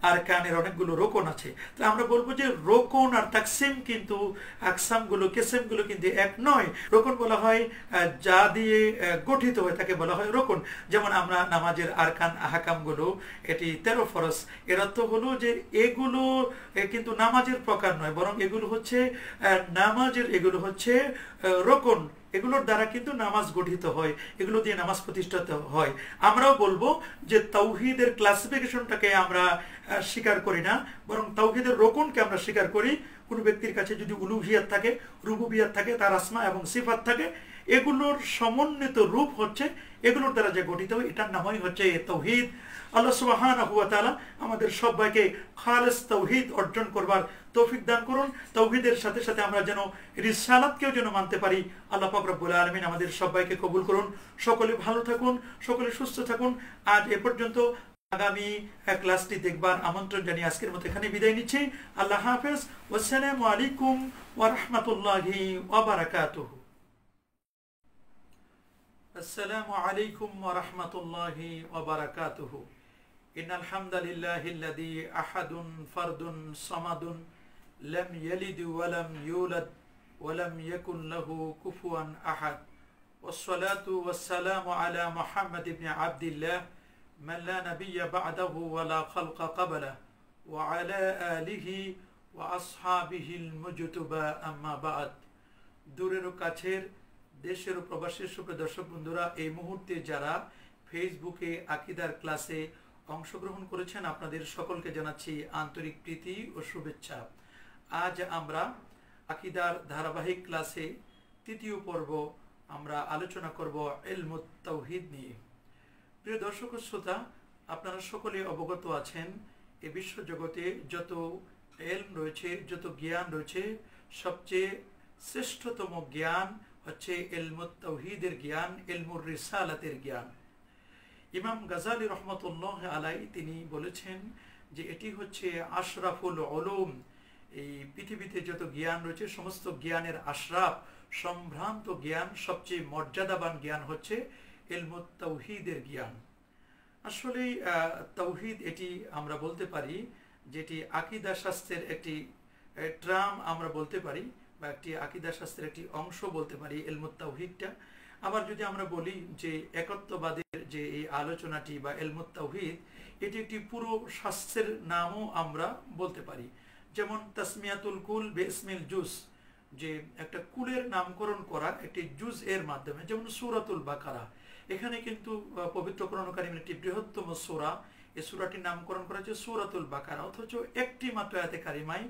আর কানের অনেকগুলো রোকন আছে, তো আমরা বলবো যে রোকন আর তাকসিম কিন্তু, আকসামগুলো, কিসমগুলো কিন্তু এক নয়। রোকন বলা হয় যা দিয়ে গঠিত হয় তাকে বলা হয় রোকন। যেমন আমরা নামাজের আরকান আহকামগুলো, এটি 13 ফরজ, এর অর্থ হলো যে এগুলো কিন্তু নামাজের প্রকার নয়, বরং এগুলো হচ্ছে নামাজের, এগুলো হচ্ছে রোকন, এগুলোর দ্বারা কিন্তু নামাজ গঠিত হয়, এগুলো দিয়ে নামাজ প্রতিষ্ঠিত হয়। আমরাও বলবো যে তাওহীদের ক্লাসিফিকেশনটাকে আমরা স্বীকার করি না, বরং তাওহীদের রোকনকে আমরা স্বীকার করি। কোনো ব্যক্তির কাছে যদি উলুহিয়াত থাকে, রুবুবিয়াত থাকে, তার আসমা এবং সিফাত থাকে, এগুলোর সমন্বিত রূপ হচ্ছে এগুলোর দ্বারা যে গঠিত, এটার নামই হচ্ছে তাওহীদ। আল্লাহ সুবহানাহু ওয়া তাআলা আমাদের সবাইকে খালেস তাওহীদ অর্জন করবার তৌফিক দান করুন। তাওহীদের সাথে সাথে আমরা যেন রিসালাতকেও যেন মানতে পারি। আল্লাহ পাক রব্বুল আলামিন আমাদের সবাইকে কবুল করুন। সকলে ভালো থাকুন, সকলে সুস্থ থাকুন। আজ এ পর্যন্ত। আগামী ক্লাসটি দেখবার আমন্ত্রণ জানিয়ে আজকের মতো এখানে বিদায় নিচ্ছি। আল্লাহ হাফেজ। ওয়াসসালামু আলাইকুম ওয়া রাহমাতুল্লাহি ওয়া বারাকাতুহু। আসসালামু আলাইকুম ওয়া রাহমাতুল্লাহি ওয়া বারাকাতুহু। ইন্নাল হামদালিল্লাহিল্লাযী আহাদুন ফারদুন সামাদুন লাম ইয়ালিদ ওয়া লাম ইউলাদ ওয়া লাম ইয়াকুন লাহু কুফুয়ান আহাদ। ওয়াসসালাতু ওয়াসসালামু আলা মুহাম্মাদ ইবনে আবদিল্লাহ من لا نبي بعده ولا خلق قبله وعلى آله وأصحابه المجتبى أما بعد। দূরের ও কাছের, দেশের ও প্রবাসের সুপ্রিয় দর্শক বন্ধুরা, এই মুহূর্তে যারা ফেসবুকে আকীদার ক্লাসে অংশগ্রহণ করেছেন, আপনাদের সকলকে জানাচ্ছি আন্তরিক প্রীতি ও শুভেচ্ছা। আজ আমরা আকীদার ধারাবাহিক ক্লাসে তৃতীয় পর্ব আমরা আলোচনা করব ইলমুত তাওহীদ নিয়ে। প্রিয় দর্শক ও শ্রোতা, আপনারা সকলে অবগত আছেন এ বিশ্ব জগতে যত ইলম রয়েছে, যত জ্ঞান রয়েছে, সবচেয়ে শ্রেষ্ঠতম জ্ঞান হচ্ছে ইলমুত তাওহীদের জ্ঞান, ইলমুর রিসালাতের জ্ঞান। ইমাম গাজালি রহমতুল্লাহ আলাইহি তিনি বলেছেন যে এটি হচ্ছে আশরাফুল উলুম। এই পৃথিবীতে যত জ্ঞান রয়েছে সমস্ত জ্ঞানের আশরাফ, সম্ভ্রান্ত জ্ঞান, সবচেয়ে মর্যাদাবান জ্ঞান হচ্ছে ইলমুত তাওহীদের জ্ঞান। আসলে তাওহীদ এটি আমরা বলতে পারি যেটি আকীদা শাস্ত্রের একটি ট্রাম আমরা বলতে পারি, বা একটি আকীদা শাস্ত্রের একটি অংশ বলতে পারি ইলমুত তাওহীদটা। আবার যদি আমরা বলি যে একত্ববাদের যে এই আলোচনাটি বা ইলমুত তাওহীদ, এটি একটি পুরো শাস্ত্রের নামও আমরা বলতে পারি। যেমন তাসমিয়াতুল কুল বিইসমিল জুজ, যে একটা কুলের নামকরণ করা একটি জুজ এর মাধ্যমে, যেমন সূরাতুল বাকারা। এখানে কিন্তু পবিত্র কোরআন কারীমের একটি বৃহত্তম সূরা, এই সূরাটির নামকরণ করা হয়েছে সূরাতুল বাকারা, অথচ একটি মাত্র আয়াতে কারিমায়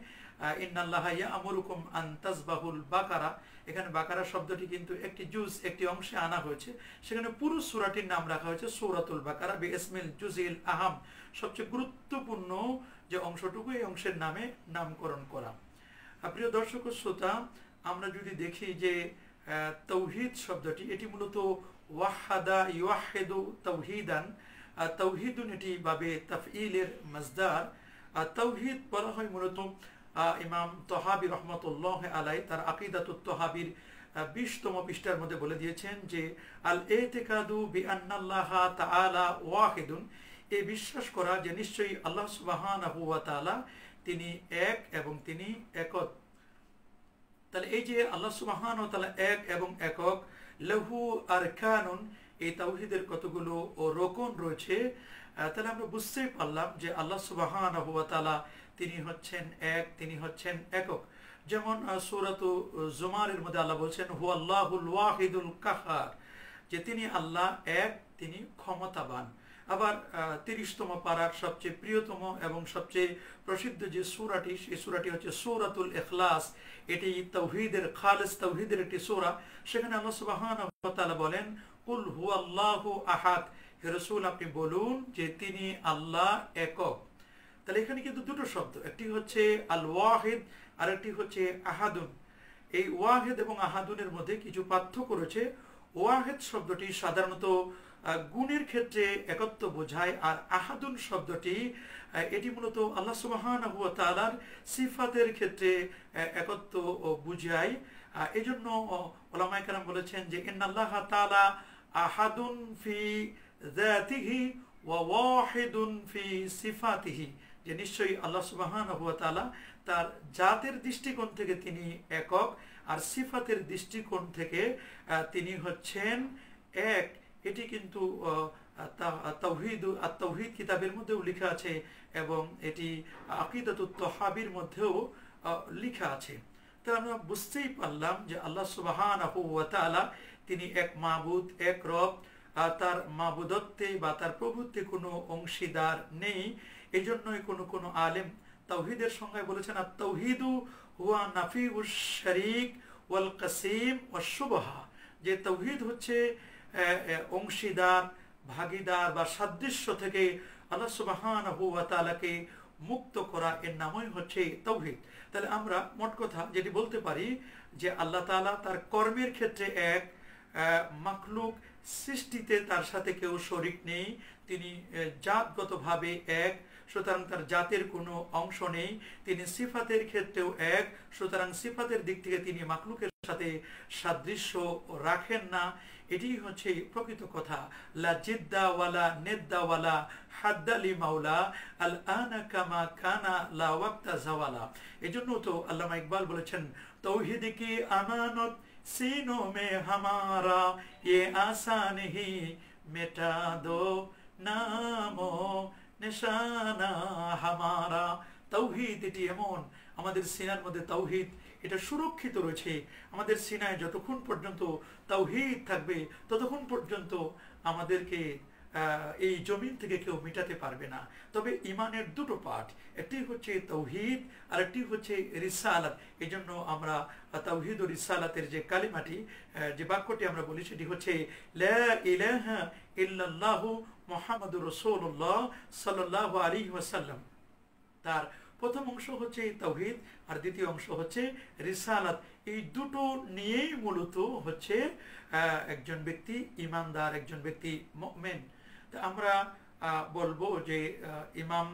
ইন্নাল্লাহা ইয়া'মুরুকুম আন তাযবাহুল বাকারা, এখানে বাকারা শব্দটি কিন্তু একটি জুজ, একটি অংশে আনা হয়েছে। সেখানে পুরো সূরাটির নাম রাখা হয়েছে সূরাতুল বাকারা বিইসমিল জুজিল আহাম, সবচেয়ে গুরুত্বপূর্ণ যে অংশটুকু, এই অংশের নামে নামকরণ করা। প্রিয় দর্শক ও শ্রোতা, আমরা যদি দেখি যে তাওহীদ শব্দটি এটি মূলত ওয়াহাদা ইউহিদু তাওহীদান, তাওহীদুন এটি বাবে তাফঈলের মাজদার। তাওহীদ বলা হয় মূলত ইমাম তহাবী রহমতুল্লাহ আলাইহি তার আকীদাতুত তহাবীর 20তম পৃষ্ঠার মধ্যে বলে দিয়েছেন যে আল ইতিকাদু বিআন্নাল্লাহা তাআলা ওয়াহিদুন, এই বিশ্বাস করা যে নিশ্চয়ই আল্লাহ সুবহানাহু ওয়া তাআলা তিনি এক এবং তিনি একক। তাহলে এই যে আল্লাহ সুবহানাহু ওয়া তাআলা এক এবং একক, লাহু আরকানুন, এই তাওহীদের কতগুলো ও রোকন রয়েছে। তাহলে আমরা বুঝতেই পারলাম যে আল্লাহ সুবহানাহু ওয়া তাআলা তিনি হচ্ছেন এক, তিনি হচ্ছেন একক। যেমন সূরাতু জুমারের মধ্যে আল্লাহ বলছেন হুয়াল্লাহুল ওয়াহিদুল কাহ্হার, যে তিনি আল্লাহ এক, তিনি ক্ষমতাবান। আবার 30তম পারার সবচেয়ে প্রিয়তম এবং সবচেয়ে প্রসিদ্ধ যে সূরাটি, সেই সূরাটি হচ্ছে সূরাতুল ইখলাস। এটি তাওহীদের, খালেস তাওহীদের একটি সূরা। সেখানে আল্লাহ সুবহানাহু ওয়া তাআলা বলেন কুল হুয়াল্লাহু আহাদ, হে রাসূল আপনি বলুন যে তিনি আল্লাহ একক। তাহলে এখানে কিন্তু দুটো শব্দ, একটি হচ্ছে আল ওয়াহিদ আর একটি হচ্ছে আহাদুন। এই ওয়াহিদ এবং আহাদুনের মধ্যে কিছু পার্থক্য রয়েছে। ওয়াহিদ শব্দটি সাধারণত গুণের ক্ষেত্রে একত্ব বোঝায়, আর আহাদুন শব্দটি এটি মূলত আল্লাহ সুবহানাহু ওয়া তাআলার সিফাতের ক্ষেত্রে একত্ব বুঝায়। এজন্য উলামায়ে কেরাম বলেছেন যে ইন্নাল্লাহা তাআলা আহাদুন ফি যাতিহি ওয়া ওয়াহিদুন ফি সিফাতিহি, যে নিশ্চয়ই আল্লাহ সুবহানাহু ওয়া তাআলা তার জাতের দৃষ্টিকোণ থেকে তিনি একক, আর সিফাতের দৃষ্টিকোণ থেকে তিনি হচ্ছেন এক। এটি কিন্তু তাওহীদ কিতাবের মধ্যেও লেখা আছে এবং এটি আকীদাতুত তহাবীর মধ্যেও লেখা আছে। তো আমরা বুঝতেই পারলাম যে আল্লাহ সুবহানাহু ওয়া তাআলা তিনি এক মাবুদ, এক রব, তার মাবুদত্বে বা তার প্রভুত্বে কোনো অংশীদার নেই। এই জন্যই কোনো আলেম তাওহীদের সংজ্ঞায় বলেছেন আত তাওহীদু হুয়া নাফিউশ শারীক ওয়াল কাসীম ওয়াশ শুবহা। যে তাওহীদ হচ্ছে অংশীদার, ভাগীদার বা সাদৃশ্য থেকে আল্লাহ সুবহানাহু ওয়া তাআলাকে মুক্ত করা, এর নামই হচ্ছে তাওহীদ। তাহলে আমরা মোট কথা যেটি বলতে পারি যে আল্লাহ তাআলা তার কর্মের ক্ষেত্রে এক, মাখলুক সৃষ্টিতে তার সাথে কেউ শরিক নেই, তিনি জাতগতভাবে এক, সুতরাং তার জাতের কোনো অংশ নেই। তিনি সিফাতের ক্ষেত্রেও এক, সুতরাং সিফাতের দিক থেকে তিনি মাখলুকের সাথে সাদৃশ্য রাখেন না। এটি হচ্ছে প্রকৃত কথা। লা জিদ্দা ওয়ালা নেদ্দা ওয়ালা হাদ্দালি মাওলা আল আনা কামা কানা লা ওয়াক্তা জাওয়ালা। এজন্য তো আল্লামা ইকবাল বলেছেন, তৌহিদ কি আমানত सीनों में हमारा ये आसान ही मिटा दो नामो निशाना हमारा। তাওহীদ এটি এমন, আমাদের সিনার মধ্যে তাওহীদ এটা সুরক্ষিত রয়েছে। আমাদের সিনায় যতক্ষণ পর্যন্ত তাওহীদ থাকবে ততক্ষণ পর্যন্ত আমাদেরকে এই জমিন থেকে কেউ মিটাতে পারবে না। তবে ইমানের দুটো পার্ট, একটি হচ্ছে তাওহীদ আর একটি হচ্ছে রিসালাত। এই জন্য আমরা তাওহীদ ও রিসালাতের যে কালিমাটি, যে বাক্যটি আমরা বলি, সেটি হচ্ছে লা ইলাহা ইল্লাল্লাহু মুহাম্মাদুর রাসূলুল্লাহ সাল্লাল্লাহু আলাইহি ওয়াসাল্লাম। তার প্রথম অংশ হচ্ছে তাওহীদ আর দ্বিতীয় অংশ হচ্ছে রিসালাত। এই দুটো নিয়েই মূলত হচ্ছে একজন ব্যক্তি ইমানদার, একজন ব্যক্তি মুমিন। তা আমরা বলবো যে ইমাম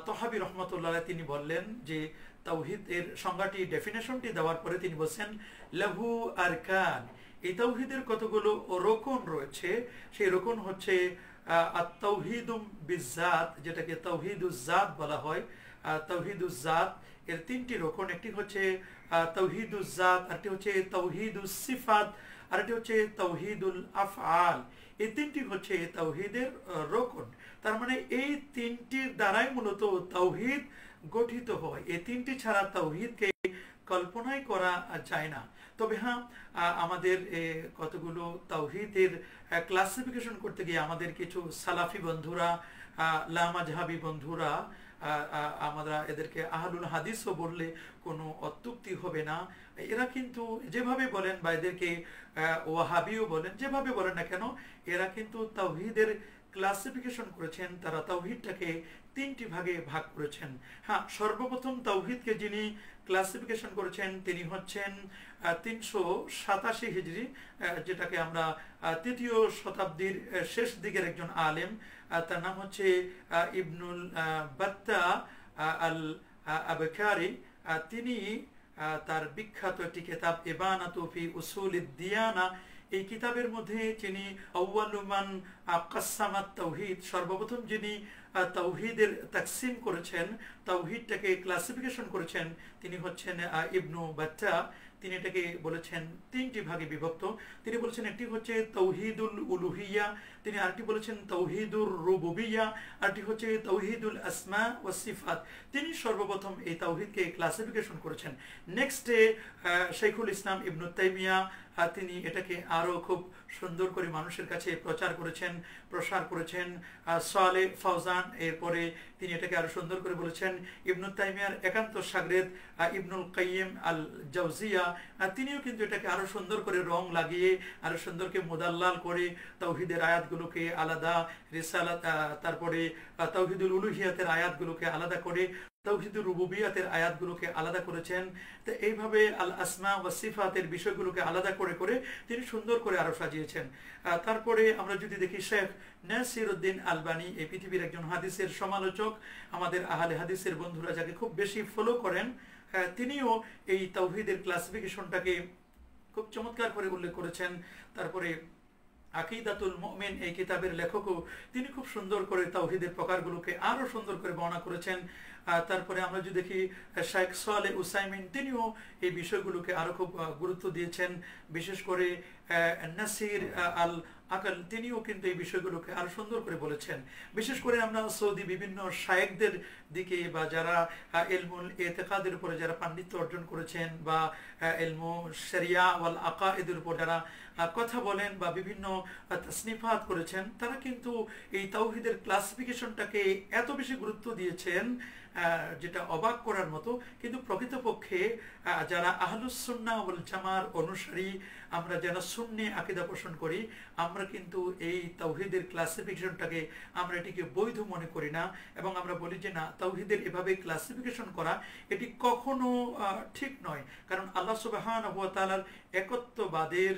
তহাবি রহমতুল্লাহ তিনি বললেন যে তাওহীদের সংজ্ঞাটি, ডেফিনেশনটি দেওয়ার পরে তিনি বলছেন লাহু আরকান। এই তাওহীদের কতগুলো রোকন রয়েছে। সেই রোকন হচ্ছে আত-তাওহীদুম বিজ্জাত, যেটাকে তাওহীদুজ জাত বলা হয়। তাওহীদুজ জাত এর তিনটি রোকন, একটি হচ্ছে তাওহীদুজ জাত, আরেকটি হচ্ছে তাওহীদুস সিফাত, আরেকটি হচ্ছে তাওহীদুল আফআল। এই তিনটি হচ্ছে তাওহীদের রোকন। তার মানে এই তিনটির দ্বারাই মূলত তাওহীদ গঠিত হয়। এই তিনটি ছাড়া তাওহীদকে কল্পনাই করা যায় না। তবে হ্যাঁ, আমাদের কতগুলো তাওহীদের ক্লাসিফিকেশন করতে গিয়ে আমাদের কিছু সালাফি বন্ধুরা, লামাযহাবি বন্ধুরা, আমরা এদেরকে আহলুল হাদিসও বললে কোনো অত্যুক্তি হবে না। এরা কিন্তু যেভাবে বলেন, বা এদেরকে ওয়াহাবিও বলেন, যেভাবে বলেন না কেন, এরা কিন্তু তাওহীদের ক্লাসিফিকেশন করেছেন। তারা তাওহীদটাকে তিনটি ভাগে ভাগ করেছেন। হ্যাঁ, সর্বপ্রথম তাওহীদকে যিনি ক্লাসিফিকেশন করেছেন তিনি হচ্ছেন 387 হিজরি, যেটাকে আমরা তৃতীয় শতাব্দীর শেষ দিকের একজন আলেম। তার নাম হচ্ছে ইবনুল বাত্তা আল আবকারি। তিনি তার বিখ্যাত একটি কিতাব ইবানাতু ফি উসুলিদ দিয়ানা, এই কিতাবের মধ্যে তিনি আউয়ালু মান কাসসামাত তাওহীদ, সর্বপ্রথম যিনি তাওহীদের তাকসিম করেছেন, তাওহীদটাকে ক্লাসিফিকেশন করেছেন, তিনি হচ্ছেন ইবনু বাত্তা। তিনি এটাকে বলেছেন তিনটি ভাগে বিভক্ত। তিনি বলেছেন একটি হচ্ছে তাওহীদুল উলুহিয়া, তিনি আরেকটি বলেছেন তাওহীদুর রুবুবিয়া, আরেকটি হচ্ছে তাওহীদুল আসমা ওয়াস সিফাত। তিনি সর্বপ্রথম এই তাওহীদকে ক্লাসিফিকেশন করেছেন। নেক্সটে শাইখুল ইসলাম ইবনু তাইমিয়া, তিনি এটাকে আরো খুব সুন্দর করে মানুষের কাছে প্রসার করেছেন। সালেহ ফাওজান, এরপরে তিনি এটাকে আরো সুন্দর করে বলেছেন। ইবনু তাইমিয়ার একান্ত শাগরেদ ইবনুল কাইয়িম আল জাওজিয়া, তিনিও কিন্তু এটাকে আরো সুন্দর করে রং লাগিয়ে, আরো সুন্দরকে মুদাল্লাল করে তাওহীদের আয়াতগুলোকে আলাদা, রিসালাত, তারপরে তাওহীদুল উলুহিয়াতের আয়াতগুলোকে আলাদা করে, তাওহীদুর রুবুবিয়াতের আয়াতগুলোকে আলাদা করেছেন। তো এইভাবে আল আসমা ওয়া সিফাতের বিষয়গুলোকে আলাদা করে করে তিনি সুন্দর করে আরো সাজিয়েছেন। তারপরে আমরা যদি দেখি শেখ নাসিরউদ্দিন আলবানী, এই পৃথিবীর একজন হাদিসের সমালোচক, আমাদের আহলে হাদিসের বন্ধুরা যাকে খুব বেশি ফলো করেন, তিনিও এই তাওহীদের ক্লাসিফিকেশনটাকে খুব চমৎকার করে উল্লেখ করেছেন। তারপরে আকিদাতুল মুমিন এই কিতাবের লেখকও তিনি খুব সুন্দর করে তাওহীদের প্রকারগুলোকে আরো সুন্দর করে বর্ণনা করেছেন। তারপরে আমরা যদি দেখি শেখ সালেহ উসাইমিন, তিনিও এই বিষয়গুলোকে আরো খুব গুরুত্ব দিয়েছেন। বিশেষ করে নাসির আল আকাল, তিনিও কিন্তু এই বিষয়গুলোকে আরো সুন্দর করে বলেছেন। বিশেষ করে আমরা সৌদি বিভিন্ন শায়েখদের দিকে, বা যারা ইলমুল ইতিকাদের উপরে যারা পাণ্ডিত্য অর্জন করেছেন, বা ইলমু শরিয়া ওয়াল আকায়েদের উপর যারা কথা বলেন বা বিভিন্ন তাসনিফাত করেছেন, তারা কিন্তু এই তাওহীদের ক্লাসিফিকেশনটাকে এত বেশি গুরুত্ব দিয়েছেন যেটা অবাক করার মতো, কিন্তু প্রকৃতপক্ষে যারা আহলুস সুন্নাহ ওয়াল জামার অনুসারী, আমরা যারা সুন্নি আকীদা পোষণ করি, আমরা কিন্তু এই তাওহীদের ক্লাসিফিকেশনটাকে আমরা এটিকে বৈধ মনে করি না, এবং আমরা বলি যে না, তাওহীদের এভাবে ক্লাসিফিকেশন করা এটি কখনো ঠিক নয়। কারণ আল্লাহ সুবহানাহু ওয়া তাআলার একত্ববাদের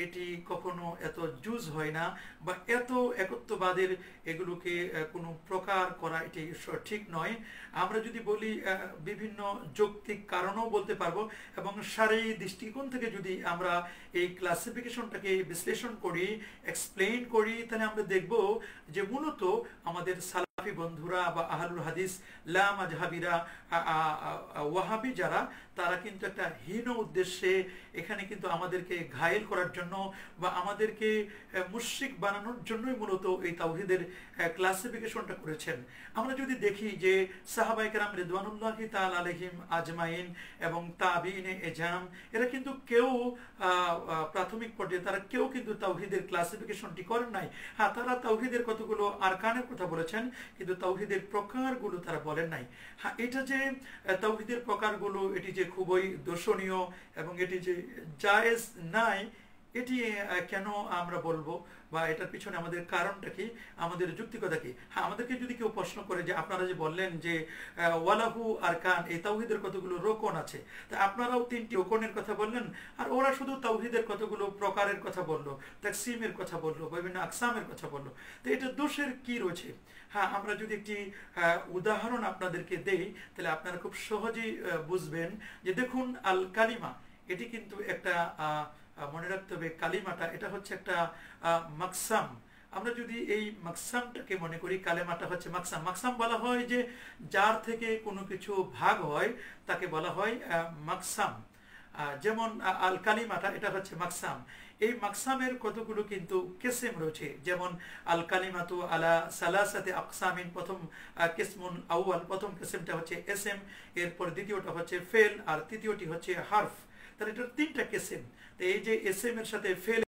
এটি কখনো এত জুজ হয় না, বা এত একত্ববাদের এগুলোকে কোনো প্রকার করা এটি ঠিক নয়। আমরা যদি বলি বিভিন্ন যৌক্তিক কারণও বলতে পারবো, এবং শারঈ দৃষ্টিকোণ থেকে যদি আমরা এই ক্লাসিফিকেশনটাকে বিশ্লেষণ করি, এক্সপ্লেইন করি, তাহলে আমরা দেখব যে মূলত আমাদের সালাফি বন্ধুরা বা আহলুল হাদিস লা মাযহাবিরা, ওয়াহাবি যারা, তারা কিন্তু একটা হীন উদ্দেশ্যে এখানে কিন্তু আমাদেরকে ঘায়েল করার জন্য বা আমাদেরকে মুশরিক বানানোর জন্যই মূলত এই তাওহীদের ক্লাসিফিকেশনটা করেছেন। আমরা যদি দেখি যে সাহাবায়ে কেরাম রিদওয়ানুল্লাহি তাআলা আলাইহিম আজমাইন এবং তাবিঈনে এজাম, এরা কিন্তু কেউ প্রাথমিক পর্যায়ে তারা কেউ কিন্তু তাওহীদের ক্লাসিফিকেশনটি করেন নাই। হ্যাঁ, তারা তাওহীদের কতগুলো আরকানের কথা বলেছেন, কিন্তু তাওহীদের প্রকারগুলো তারা বলেন নাই। হ্যাঁ, এটা যে তাওহীদের প্রকারগুলো এটি যে খুবই দোষণীয় এবং এটি যে জায়েজ নাই, এটি কেন আমরা বলবো, বা এটার পিছনে আমাদের কারণটা কি, আমাদের যুক্তিকতা কি? হ্যাঁ, আমাদেরকে যদি কেউ প্রশ্ন করে যে আপনারা যে বললেন যে ওয়ালাহু আরকান, এই তাওহীদের কতগুলো রোকন আছে, তা আপনারাও 3টি রোকনের কথা বললেন, আর ওরা শুধু তাওহীদের কতগুলো প্রকারের কথা বললো, তাকসিমের কথা বললো, বিভিন্ন আকসামের কথা বললো। তো এটা দোষের কি রয়েছে? হ্যাঁ, আমরা যদি একটি উদাহরণ আপনাদেরকে দেই, তাহলে আপনারা খুব সহজেই বুঝবেন যে দেখুন, আল কালিমা এটি কিন্তু একটা মনে রাখতে হবে, কালিমাটা এটা হচ্ছে একটা মাকসাম। আমরা যদি এই মাকসামটাকে মনে করি, কালেমাটা হচ্ছে মাকসাম। মাকসাম বলা হয় যে যার থেকে কোনো কিছু ভাগ হয় তাকে বলা হয় মাকসাম। যেমন আল কালিমাটা এটা হচ্ছে মাকসাম। এই মাকসামের কতগুলো কিন্তু কিসম রয়েছে, যেমন আল কালিমাতু আলা সালাসাতি আকসামিন, প্রথম কিসমুন আউয়াল, প্রথম কিসমটা হচ্ছে এসএম, এরপর দ্বিতীয়টা হচ্ছে ফেল, আর তৃতীয়টি হচ্ছে হারফ। তাহলে এটার 3টা কিসম। তো এই যে এসএম এর সাথে ফেল